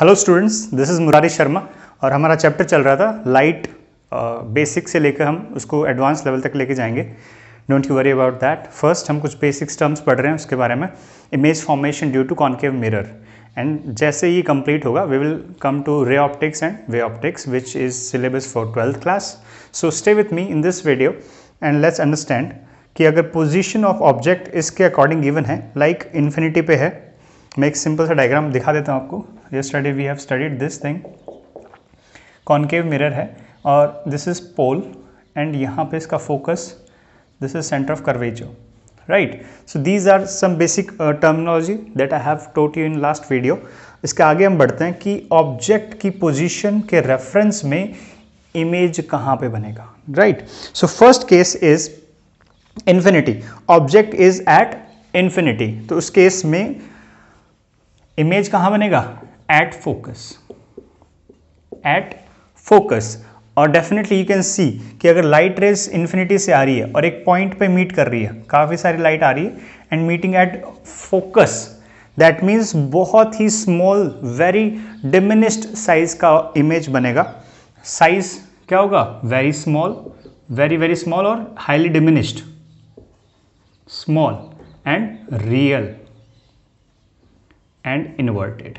Hello students, this is Murari Sharma और हमारा chapter चल रहा था लाइट बेसिक से लेकर हम उसको एडवांस लेवल तक लेके जाएंगे। Don't you worry about that. First हम कुछ बेसिक्स टर्म्स पढ़ रहे हैं उसके बारे में। Image formation due to concave mirror, and जैसे ये कंप्लीट होगा we will come to ray optics and wave optics which is syllabus for 12th class. So stay with me in this video and let's understand कि अगर position of object इसके according given है, like infinity पे है। मैं एक simple सा diagram दिखा देता हूँ आपको। yesterday we have studied this thing, concave mirror है और this is pole and यहाँ पे इसका focus, this is center of curvature, right? So these are some basic terminology that I have taught you in last video. इसके आगे हम बढ़ते हैं कि ऑब्जेक्ट की पोजीशन के रेफरेंस में इमेज कहाँ पे बनेगा, right? So first case is infinity, object is at infinity, तो उस केस में इमेज कहाँ बनेगा? At focus. और डेफिनेटली यू कैन सी कि अगर लाइट रेज इन्फिनिटी से आ रही है और एक पॉइंट पे मीट कर रही है, काफ़ी सारी लाइट आ रही है and meeting at focus, that means बहुत ही स्मॉल, वेरी डिमिनिश्ड साइज का इमेज बनेगा। साइज क्या होगा? Very small, very very small और highly diminished, small and real and inverted.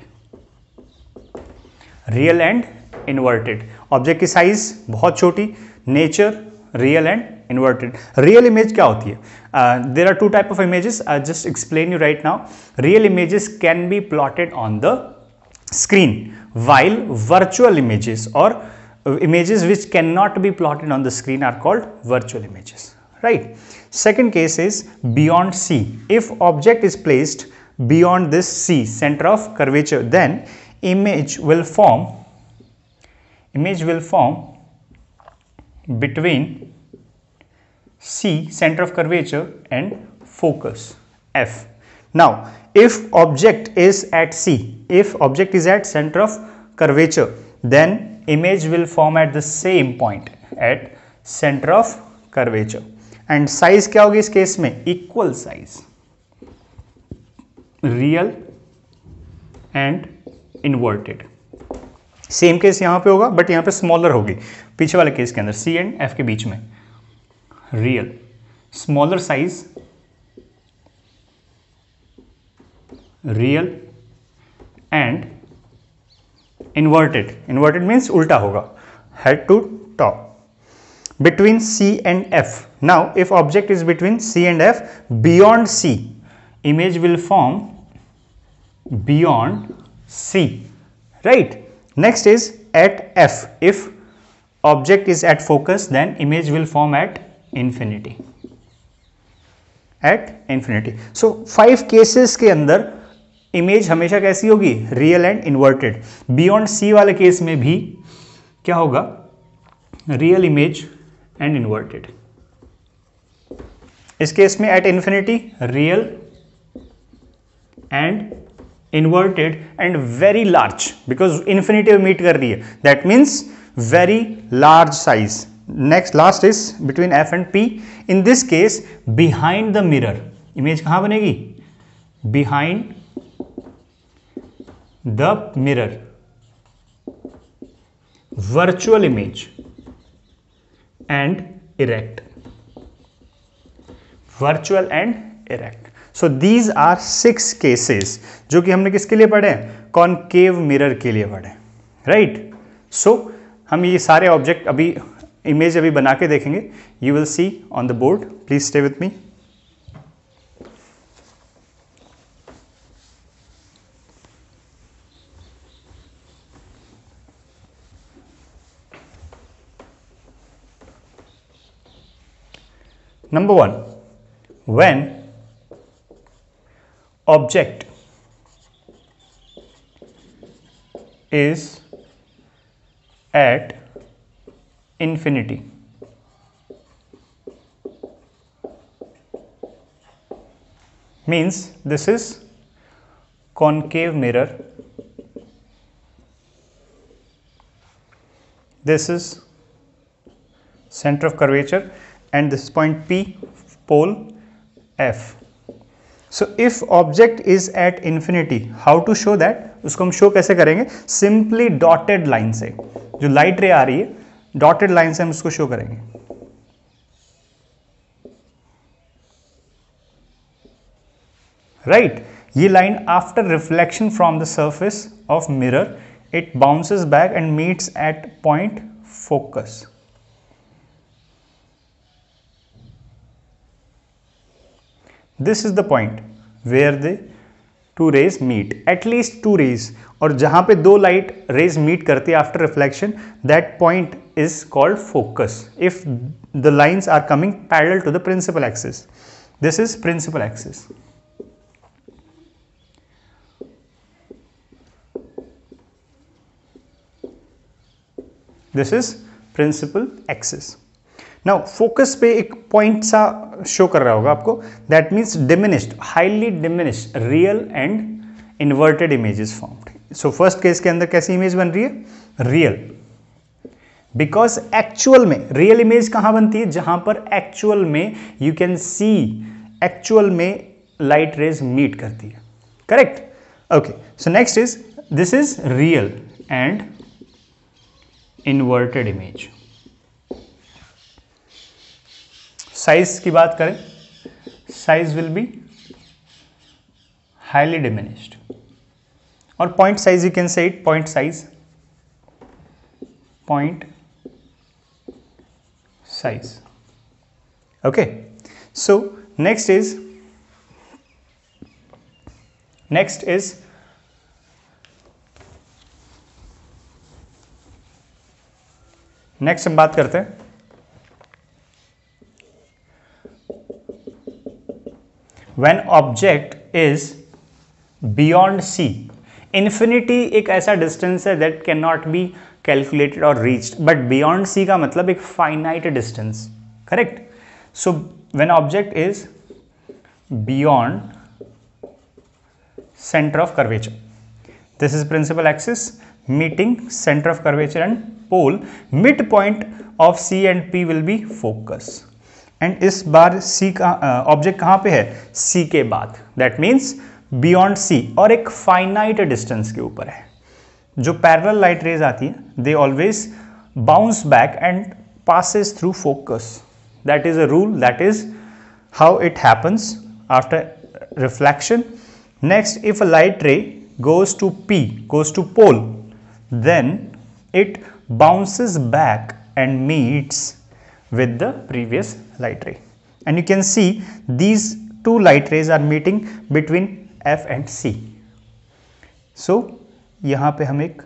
Real and inverted, object की साइज बहुत छोटी, nature real and inverted. Real image क्या होती है? There are two type of images, I just explain you right now. Real images can be plotted on the screen, while virtual images or images which cannot be plotted on the screen are called virtual images, right? Second case is beyond C. If object is placed beyond this C, center of curvature, then image will form between C, center of curvature, and focus F. Now if object is at C, if object is at center of curvature, then image will form at the same point at center of curvature, and size क्या होगी इस case में? equal size, real and inverted. Same case यहां पे होगा but यहां पे smaller होगी पीछे वाले केस के अंदर, सी एंड एफ के बीच में। Real, smaller size, real and inverted. Inverted means उल्टा होगा, head to top, between C and F. Now if object is between C and F, beyond C, image will form beyond C, right? Next is at F. If object is at focus, then image will form at infinity. At infinity. So 5 cases के अंदर image हमेशा कैसी होगी? Real and inverted. Beyond C वाले case में भी क्या होगा? Real image and inverted. इस केस में at infinity real and inverted and very large, because infinity meet कर रही है, that means very large size. Next, last is between F and P. In this case, behind the mirror, image कहाँ बनेगी? Behind the mirror, virtual image and erect, virtual and erect. So these are 6 cases जो कि हमने किसके लिए पढ़े हैं? Concave mirror के लिए पढ़े, राइट? सो हम ये सारे ऑब्जेक्ट अभी इमेज अभी बना के देखेंगे। You will see on the board, please stay with me. Number 1, when object is at infinity, means this is concave mirror, this is center of curvature, and this point P, pole F. So if object is at infinity, how to show that, उसको हम show कैसे करेंगे, simply dotted line से, जो light रे आ रही है dotted line से हम उसको शो करेंगे। राइट, ये line after reflection from the surface of mirror it bounces back and meets at point focus. This is the point where the two rays meet, at least two rays, और जहां पे दो light rays meet करती है after reflection, that point is called focus if the lines are coming parallel to the principal axis. This is principal axis. This is principal axis. Now focus पे एक point सा show कर रहा होगा आपको, that means diminished, highly diminished real and inverted images formed. So first case के अंदर कैसी इमेज बन रही है, रियल, बिकॉज एक्चुअल में रियल इमेज कहां बनती है, जहां पर एक्चुअल में यू कैन सी, एक्चुअल में लाइट रेज मीट करती है, correct. Okay, so next is, this is real and inverted image. Size की बात करें, size will be highly diminished, और point size you can say it point size, point size. Okay, so next is next हम बात करते हैं when object is beyond c। infinity एक ऐसा distance है that cannot be calculated or reached, but beyond c का मतलब एक finite distance, correct। so when object is beyond center of curvature, this is principal axis meeting center of curvature and pole, midpoint of c and p will be focus, and इस बार C का object कहां पे है, C के बाद, that means beyond C, और एक finite distance के ऊपर है। जो पैरेलल लाइट रेज आती है they always bounce back and passes through focus. That is a rule, that is how it happens after reflection. Next, if a light ray goes to P, goes to pole, then it bounces back and meets with the previous light ray, and you can see these two light rays are meeting between F and C. So यहाँ पे हम एक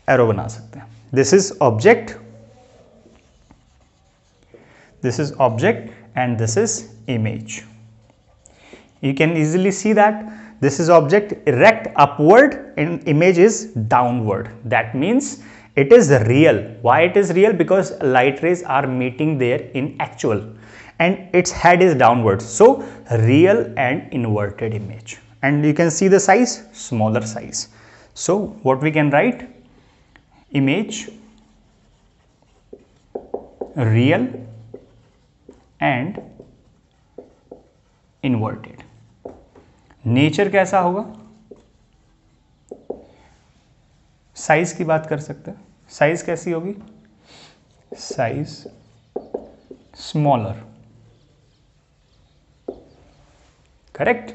arrow बना सकते हैं, this is object and this is image. You can easily see that this is object erect upward and image is downward. That means it is real. Why it is real? Because light rays are meeting there in actual and its head is downwards. So real and inverted image. And you can see the size, smaller size. So what we can write? Image, real and inverted. Nature कैसा होगा? Size की बात कर सकते हैं, size कैसी होगी? Size smaller, correct.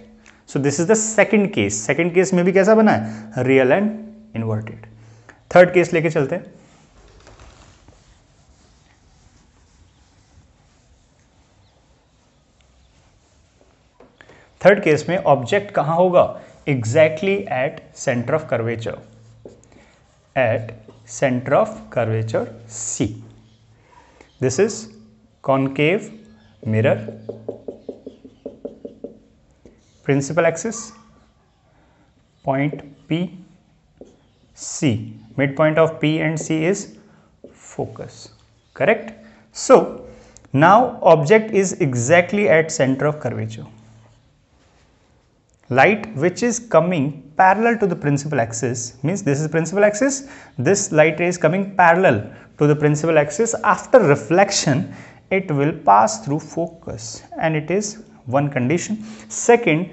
So this is the second case. Second case में भी कैसा बना है? Real and inverted. Third case लेके चलते हैं। थर्ड केस में ऑब्जेक्ट कहां होगा? Exactly at centre of curvature, at center of curvature C. This is concave mirror, principal axis, point P, C, midpoint of P and C is focus, correct? So now object is exactly at center of curvature. Light which is coming parallel to the principal axis, means this is principal axis, this light ray is coming parallel to the principal axis. After reflection it will pass through focus and it is one condition. Second,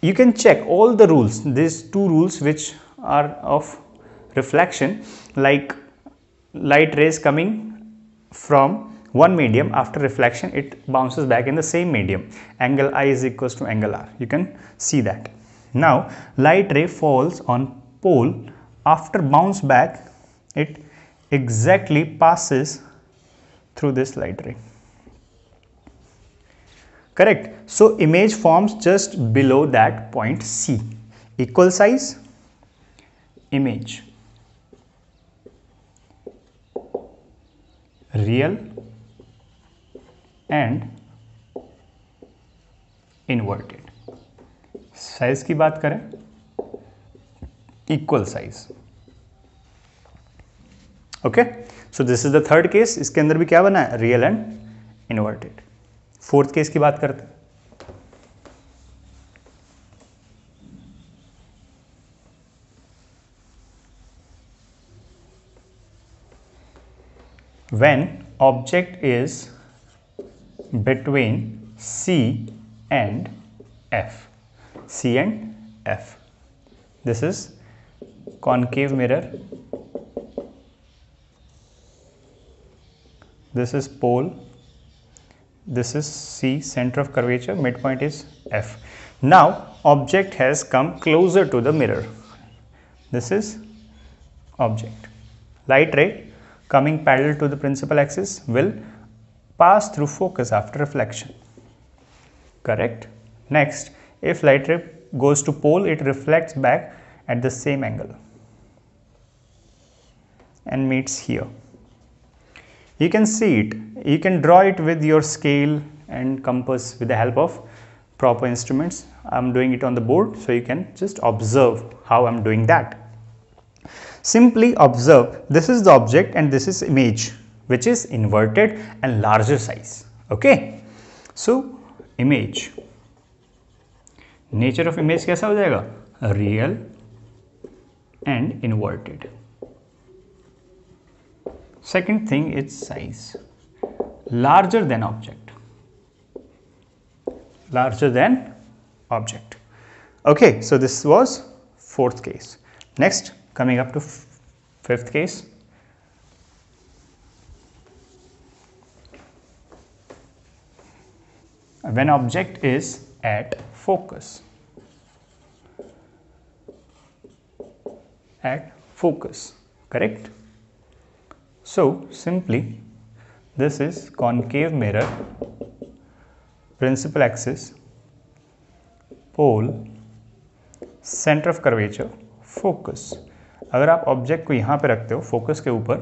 you can check all the rules, these two rules which are of reflection, like light rays coming from one medium, after reflection it bounces back in the same medium, angle I is equals to angle R, you can see that. Now light ray falls on pole, after bounce back it exactly passes through this light ray, correct. So image forms just below that point C, equal size image, real and inverted. Size की बात करें, equal size, okay. So this is the third case, इसके अंदर भी क्या बना है, real and inverted. Fourth case की बात करते हैं. When object is between C and F, C and F, this is concave mirror, this is pole, this is C, center of curvature, midpoint is F. Now object has come closer to the mirror, this is object. Light ray coming parallel to the principal axis will pass through focus after reflection, correct. Next, if light ray goes to pole, it reflects back at the same angle and meets here. You can see it, you can draw it with your scale and compass with the help of proper instruments. I'm doing it on the board, so you can just observe how I'm doing that. Simply observe, this is the object and this is image, which is inverted and larger size, okay. So image, nature of image कैसा हो जाएगा, real and inverted. Second thing is size, larger than object, larger than object, okay. So this was fourth case. Next, coming up to fifth case. When object is at focus, correct. So simply this is concave mirror, principal axis, pole, center of curvature, focus. अगर आप object को यहाँ पे रखते हो focus के ऊपर,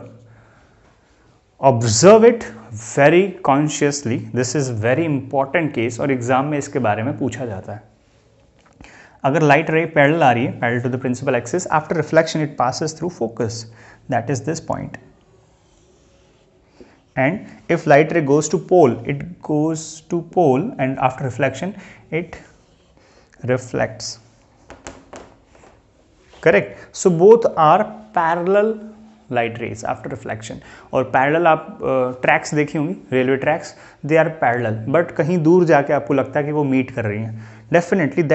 observe it very consciously, this is very important case और एग्जाम में इसके बारे में पूछा जाता है. अगर लाइट रे पैरेलल आ रही है, parallel to the principal axis, after reflection it passes through focus, that is this point. And if light ray goes to pole, it goes to pole and after reflection it reflects, correct. So both are parallel light rays after reflection. और parallel आप tracks देखी होंगी, railway tracks, they are parallel, but कहीं दूर जाके आपको लगता है कि वो meet कर रही हैं. Definitely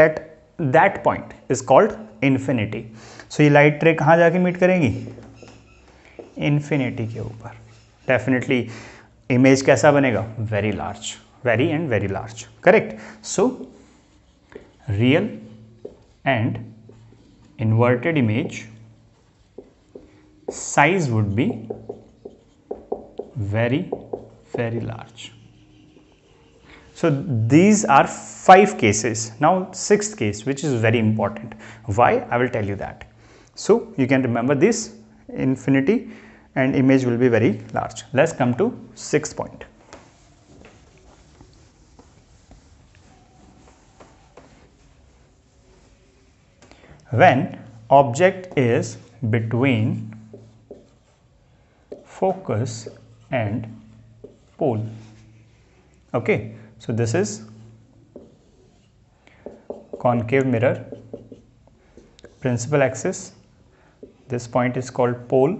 that point is called infinity. So ये light ray कहाँ जाके meet करेंगी, infinity के ऊपर. Definitely image कैसा बनेगा, very large, very and very large, correct. So real and inverted image size would be very large. So these are 5 cases. Now sixth case, which is very important. Why? I will tell you that. So you can remember this, infinity and image will be very large. Let's come to sixth point. When object is between focus and pole, okay. So this is concave mirror, principal axis, this point is called pole,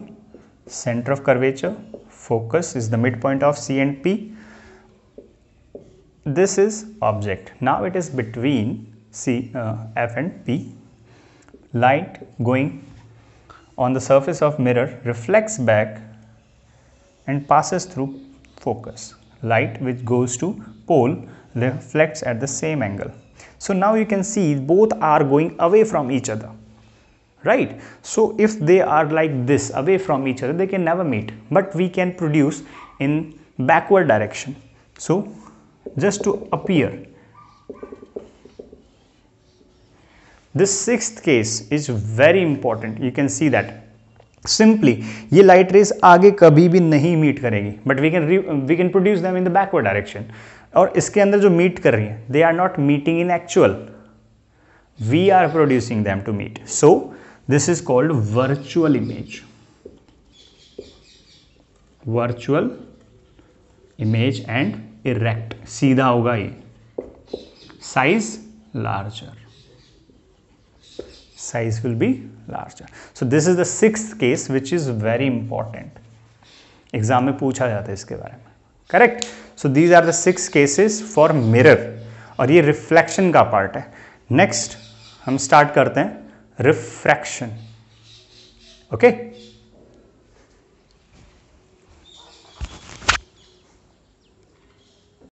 center of curvature, focus is the midpoint of C and P. this is object. Now it is between F and P. Light going on the surface of mirror reflects back and passes through focus. Light which goes to pole reflects at the same angle. So now you can see both are going away from each other, right? So if they are like this away from each other, they can never meet, but we can produce in backward direction. So just to appear, this sixth case is very important. You can see that simply ये light rays आगे कभी भी नहीं meet करेगी, but we can produce them in the backward direction. और इसके अंदर जो meet कर रही हैं, they are not meeting in actual, we are producing them to meet. So this is called virtual image. Virtual image and erect, सीधा होगा ये, size larger. Size will be larger. So this is the sixth case which is very important. Exam में पूछा जाता है इसके बारे में. Correct. So these are the 6 cases for mirror, और ये रिफ्लेक्शन का पार्ट है. नेक्स्ट हम स्टार्ट करते हैं रिफ्रैक्शन. ओके.